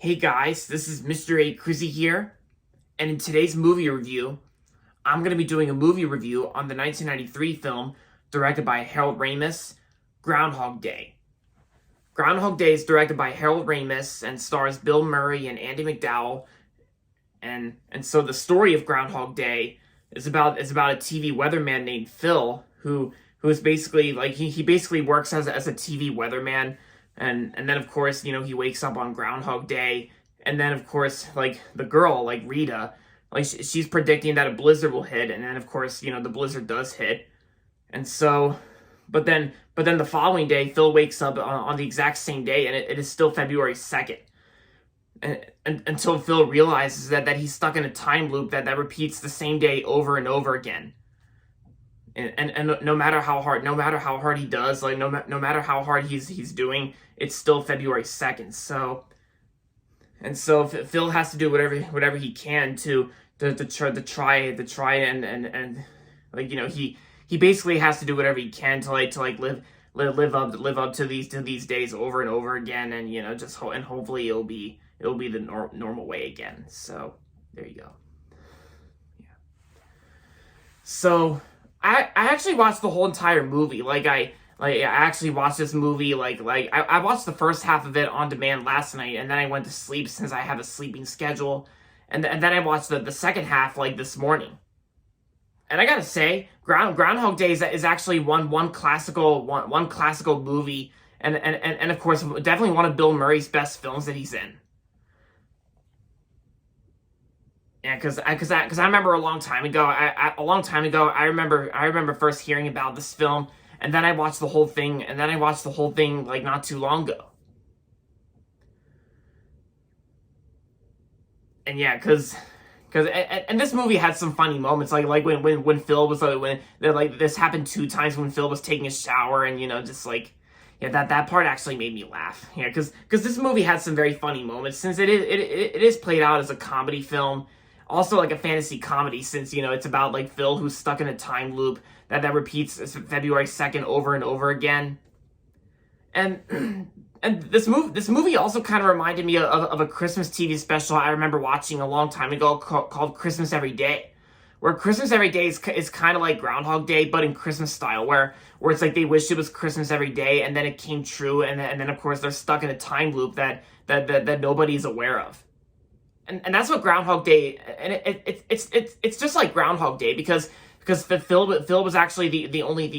Hey guys, this is Mr. A. Crizzy here, and in today's movie review, I'm going to be doing a movie review on the 1993 film directed by Harold Ramis, Groundhog Day. Groundhog Day is directed by Harold Ramis and stars Bill Murray and Andie MacDowell, and so the story of Groundhog Day is about a TV weatherman named Phil who is basically like he basically works as a TV weatherman. And then, of course, he wakes up on Groundhog Day. And then, of course, like, the girl, like, Rita, like, she's predicting that a blizzard will hit. And then, of course, the blizzard does hit. And so, but then the following day, Phil wakes up on the exact same day. And it is still February 2nd. And until Phil realizes that he's stuck in a time loop that repeats the same day over and over again. And no matter how hard he does, like no matter how hard he's doing, it's still February 2nd. So Phil has to do whatever he can to try and like he basically has to do whatever he can to live up to these days over and over again, and and hopefully it'll be the normal way again. So there you go. Yeah. So I actually watched the whole entire movie. I actually watched this movie I watched the first half of it on demand last night, and then I went to sleep since I have a sleeping schedule, and then I watched the second half this morning. And I gotta say, Groundhog Day is actually one classical movie, and of course definitely one of Bill Murray's best films that he's in. Yeah, because I remember a long time ago. I remember first hearing about this film, and then I watched the whole thing. Like not too long ago. And yeah, because this movie had some funny moments, like when Phil was this happened 2 times when Phil was taking a shower, and that part actually made me laugh. Yeah, because this movie had some very funny moments, since it is played out as a comedy film. Also, like a fantasy comedy, since, it's about, Phil who's stuck in a time loop that repeats February 2nd over and over again. And this movie also kind of reminded me of a Christmas TV special I remember watching a long time ago called Christmas Every Day, where Christmas Every Day is kind of like Groundhog Day, but in Christmas style, where it's like they wish it was Christmas every day, and then it came true, and then of course they're stuck in a time loop that nobody's aware of. And that's what Groundhog Day, and it's just like Groundhog Day, because Phil was actually the only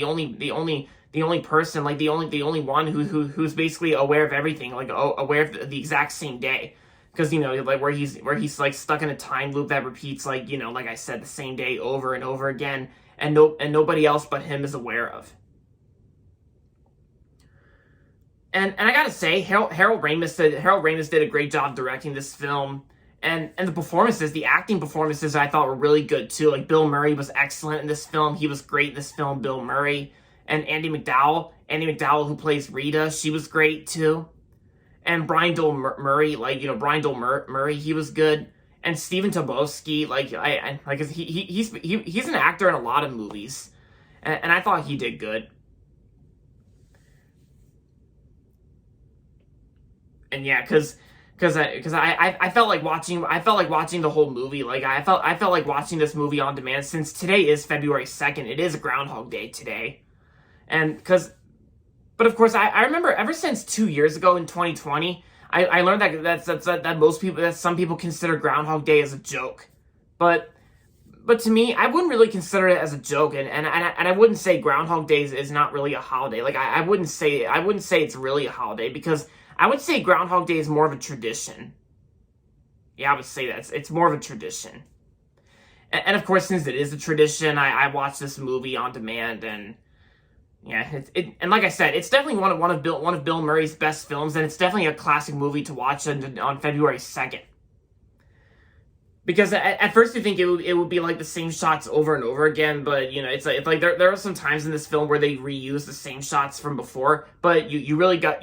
person, the only one who's basically aware of everything, aware of the exact same day, because where he's stuck in a time loop that repeats like I said, the same day over and over again, and nobody else but him is aware of. And I gotta say, Harold Ramis did a great job directing this film. And the acting performances I thought were really good too. Like Bill Murray was excellent in this film. He was great in this film, Bill Murray. And Andie MacDowell, who plays Rita, she was great too. And Brian Doyle Murray, Murray, he was good. And Stephen Tobolowsky, he's an actor in a lot of movies, and I thought he did good. And yeah, because I felt like watching the whole movie. I felt like watching this movie on demand, since today is February 2nd. It is Groundhog Day today. But of course I remember ever since 2 years ago in 2020, I learned that some people consider Groundhog Day as a joke. But to me, I wouldn't really consider it as a joke, and I wouldn't say Groundhog Day is not really a holiday. I wouldn't say it's really a holiday, because I would say Groundhog Day is more of a tradition. Yeah, I would say that. It's more of a tradition. And of course, since it is a tradition, I watched this movie on demand, and yeah, and like I said, it's definitely one of Bill Murray's best films, and it's definitely a classic movie to watch on February 2nd. Because at first you think it would be like the same shots over and over again, but it's like there are some times in this film where they reuse the same shots from before, but you really have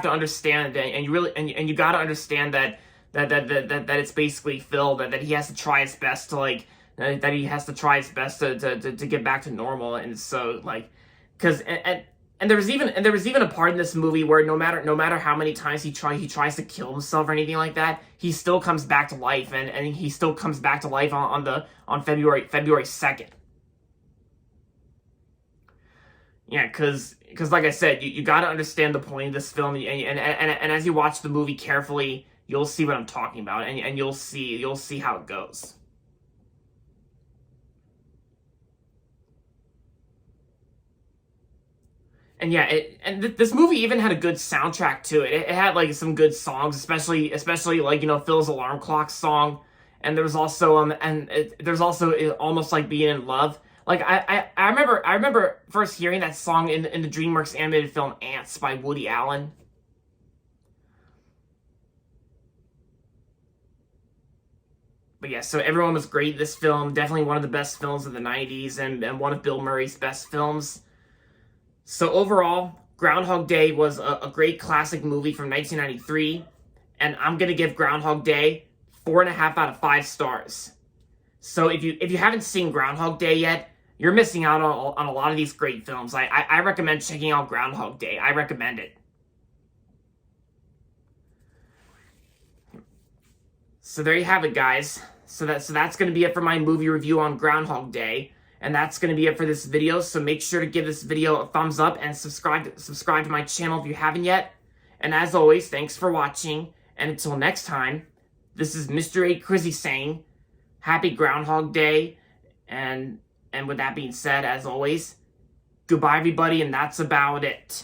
to understand, and you got to understand that it's basically Phil, that he has to try his best to to get back to normal. And so because there was even a part in this movie where no matter how many times he tries to kill himself or anything like that, he still comes back to life, and he still comes back to life on February 2nd. Yeah, because like I said, you got to understand the point of this film, and as you watch the movie carefully, you'll see what I'm talking about, and you'll see how it goes. And yeah, this movie even had a good soundtrack to it. It had like some good songs, especially like, you know, Phil's alarm clock song, and there's also there's also Almost Like Being in Love. Like I remember first hearing that song in the DreamWorks animated film Ants by Woody Allen. But yeah, so everyone was great. This film, definitely one of the best films of the 90s, and one of Bill Murray's best films. So overall, Groundhog Day was a great classic movie from 1993, and I'm gonna give Groundhog Day 4.5 out of 5 stars. So if you haven't seen Groundhog Day yet, you're missing out on a lot of these great films. I recommend checking out Groundhog Day. I recommend it. So there you have it, guys. So that's gonna be it for my movie review on Groundhog Day. And that's going to be it for this video, so make sure to give this video a thumbs up and subscribe to my channel if you haven't yet. And as always, thanks for watching, and until next time, this is Mr. A. Crizzy saying, Happy Groundhog Day, and with that being said, as always, goodbye everybody, and that's about it.